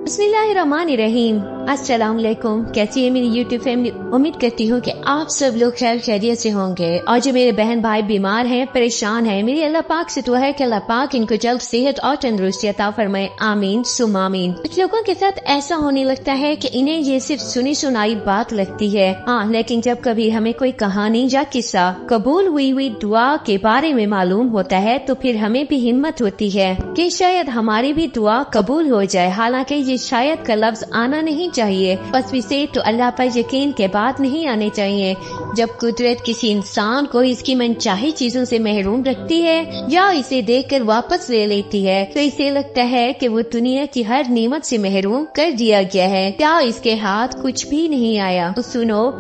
بسم اللہ الرحمن الرحیم۔ السلام علیکم، کیسی ہے میری یوٹیوب فیملی؟ امید کرتی ہوں کہ آپ سب لوگ خیر خیریت سے ہوں گے، اور جو میرے بہن بھائی بیمار ہیں، پریشان ہیں، میری اللہ پاک سے دعا ہے کہ اللہ پاک ان کو جلد صحت اور تندرستی عطا فرمائے، آمین ثم آمین۔ کچھ لوگوں کے ساتھ ایسا ہونے لگتا ہے کہ انہیں یہ صرف سنی سنائی بات لگتی ہے، لیکن جب کبھی ہمیں کوئی کہانی یا قصہ قبول ہوئی دعا کے بارے میں معلوم ہوتا ہے تو پھر ہمیں بھی ہمت ہوتی ہے کہ شاید ہماری بھی دعا قبول ہو جائے۔ حالانکہ یہ شاید کا لفظ آنا نہیں چاہیے، بس اسے تو اللہ پر یقین کے بعد نہیں آنے چاہیے۔ جب قدرت کسی انسان کو اس کی منچاہی چیزوں سے محروم رکھتی ہے یا اسے دیکھ کر واپس لے لیتی ہے تو اسے لگتا ہے کہ وہ دنیا کی ہر نعمت سے محروم کر دیا گیا ہے، کیا اس کے ہاتھ کچھ بھی نہیں آیا۔ تو سنو،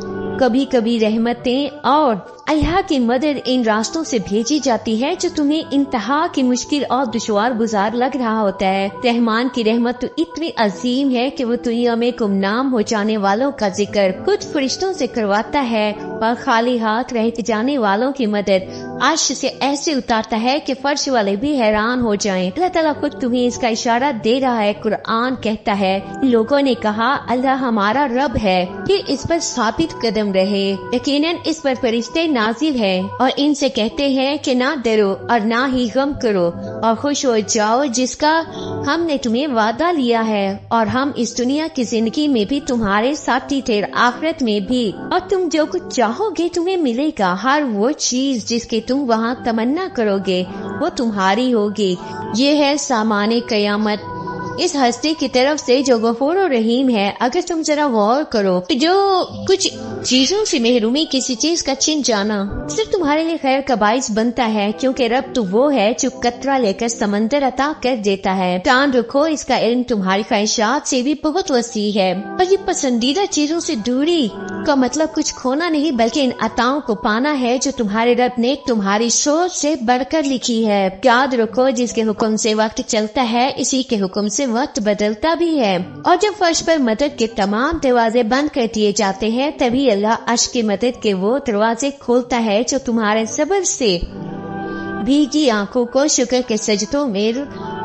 کبھی کبھی رحمتیں اور اللہ کی مدد ان راستوں سے بھیجی جاتی ہے جو تمہیں انتہا کی مشکل اور دشوار گزار لگ رہا ہوتا ہے۔ رحمان کی رحمت تو اتنی عظیم ہے کہ وہ دنیا میں گمنام ہو جانے والوں کا ذکر خود فرشتوں سے کرواتا ہے اور خالی ہاتھ رہ جانے والوں کی مدد عرش سے ایسے اتارتا ہے کہ فرش والے بھی حیران ہو جائیں۔ اللہ تعالیٰ خود تمہیں اس کا اشارہ دے رہا ہے۔ قرآن کہتا ہے، لوگوں نے کہا اللہ ہمارا رب ہے، پھر اس پر ثابت قدم رہے، یقیناً اس پر فرشتے نازل ہے اور ان سے کہتے ہیں کہ نہ ڈرو اور نہ ہی غم کرو اور خوش ہو جاؤ جس کا ہم نے تمہیں وعدہ لیا ہے، اور ہم اس دنیا کی زندگی میں بھی تمہارے ساتھی تھے، آخرت میں بھی، اور تم جو کچھ چاہو گے تمہیں ملے گا۔ ہر وہ چیز جس کی تم وہاں تمنا کرو گے وہ تمہاری ہوگی۔ یہ ہے سامان قیامت اس ہستی کی طرف سے جو غفور و رحیم ہے۔ اگر تم ذرا غور کرو، جو کچھ چیزوں سے محرومی کسی چیز کا چھن جانا صرف تمہارے لیے خیر کا باعث بنتا ہے، کیونکہ رب تو وہ ہے جو قطرہ لے کر سمندر عطا کر دیتا ہے۔ جان رکھو، اس کا علم تمہاری خواہشات سے بھی بہت وسیع ہے، اور یہ پسندیدہ چیزوں سے دوری کا مطلب کچھ کھونا نہیں بلکہ ان عطاؤں کو پانا ہے جو تمہارے رب نے تمہاری سوچ سے بڑھ کر لکھی ہے۔ یاد رکھو، جس کے حکم سے وقت چلتا ہے اسی کے حکم سے وقت بدلتا بھی ہے، اور جب فرش پر مدد کے تمام دروازے بند کر دیے جاتے ہیں تبھی اللہ عرش کی مدد کے وہ دروازے کھولتا ہے جو تمہارے صبر سے بھیگی آنکھوں کو شکر کے سجدوں میں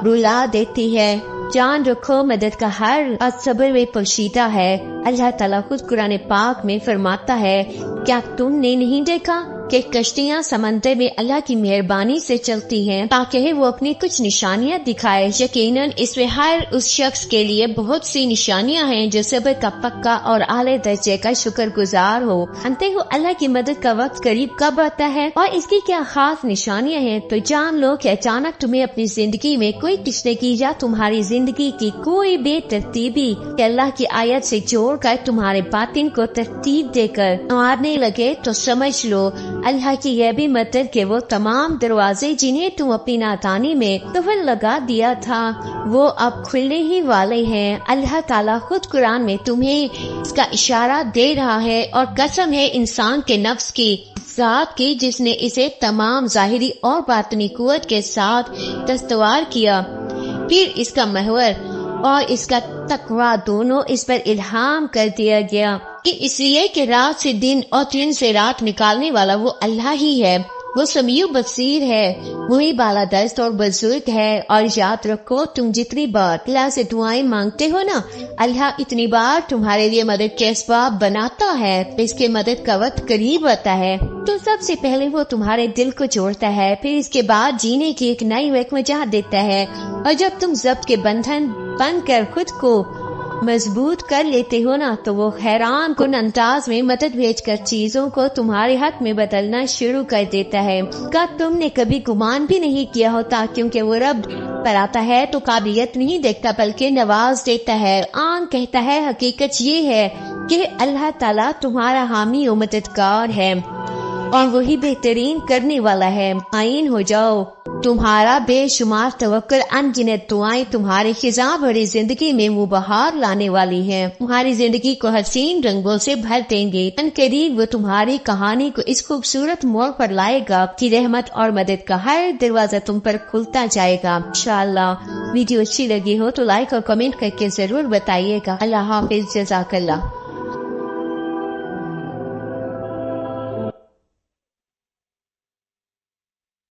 رلا دیتی ہے۔ جان رکھو، مدد کا ہر صبر میں پوشیدہ ہے۔ اللہ تعالیٰ خود قرآن پاک میں فرماتا ہے، کیا تم نے نہیں دیکھا کہ کشتیاں سمندر میں اللہ کی مہربانی سے چلتی ہیں تاکہ وہ اپنی کچھ نشانیاں دکھائے؟ یقیناً اس میں ہر اس شخص کے لیے بہت سی نشانیاں ہیں جو صبر کا پکا اور اعلی درجے کا شکر گزار ہو۔ جانتے ہو اللہ کی مدد کا وقت قریب کب آتا ہے اور اس کی کیا خاص نشانیاں ہیں؟ تو جان لو کہ اچانک تمہیں اپنی زندگی میں کوئی تشنگی یا تمہاری زندگی کی کوئی بے ترتیبی کہ اللہ کی آیت سے جوڑ کر تمہارے باطن کو ترتیب دے کر مارنے لگے تو سمجھ لو اللہ کی یہ بھی مدد کے وہ تمام دروازے جنہیں تم اپنی نادانی میں قفل لگا دیا تھا وہ اب کھلنے ہی والے ہیں۔ اللہ تعالیٰ خود قرآن میں تمہیں اس کا اشارہ دے رہا ہے، اور قسم ہے انسان کے نفس کی ذات کی جس نے اسے تمام ظاہری اور باطنی قوت کے ساتھ استوار کیا، پھر اس کا محور اور اس کا تقوی دونوں اس پر الہام کر دیا گیا، کہ اس لیے کہ رات سے دن اور دن سے رات نکالنے والا وہ اللہ ہی ہے، وہ سمیع بصیر ہے، وہی بالا دست اور بزرگ ہے۔ اور یاد رکھو، تم جتنی بار اللہ سے دعائیں مانگتے ہو نا، اللہ اتنی بار تمہارے لیے مدد کے اسباب بناتا ہے۔ اس کے مدد کا وقت قریب آتا ہے تو سب سے پہلے وہ تمہارے دل کو جوڑتا ہے، پھر اس کے بعد جینے کی ایک نئی وجہ دیتا ہے، اور جب تم ضبط کے بندھن بن کر خود کو مضبوط کر لیتے ہو نا تو وہ حیران کن انداز میں مدد بھیج کر چیزوں کو تمہارے حق میں بدلنا شروع کر دیتا ہے کا تم نے کبھی گمان بھی نہیں کیا ہوتا، کیونکہ وہ رب پر آتا ہے تو قابلیت نہیں دیکھتا بلکہ نواز دیتا ہے۔ آن کہتا ہے، حقیقت یہ ہے کہ اللہ تعالیٰ تمہارا حامی و مددگار ہے اور وہی بہترین کرنے والا ہے۔ آئین ہو جاؤ، تمہارا بے شمار توکل ان گنت دعائیں تمہاری خزاں بھری زندگی میں وہ بہار لانے والی ہیں، تمہاری زندگی کو حسین رنگوں سے بھر دیں گے۔ ان قریب وہ تمہاری کہانی کو اس خوبصورت موڑ پر لائے گا کہ رحمت اور مدد کا ہر دروازہ تم پر کھلتا جائے گا۔ انشاءاللہ ویڈیو اچھی لگی ہو تو لائک اور کمنٹ کر کے ضرور بتائیے گا۔ اللہ حافظ، جزاک اللہ۔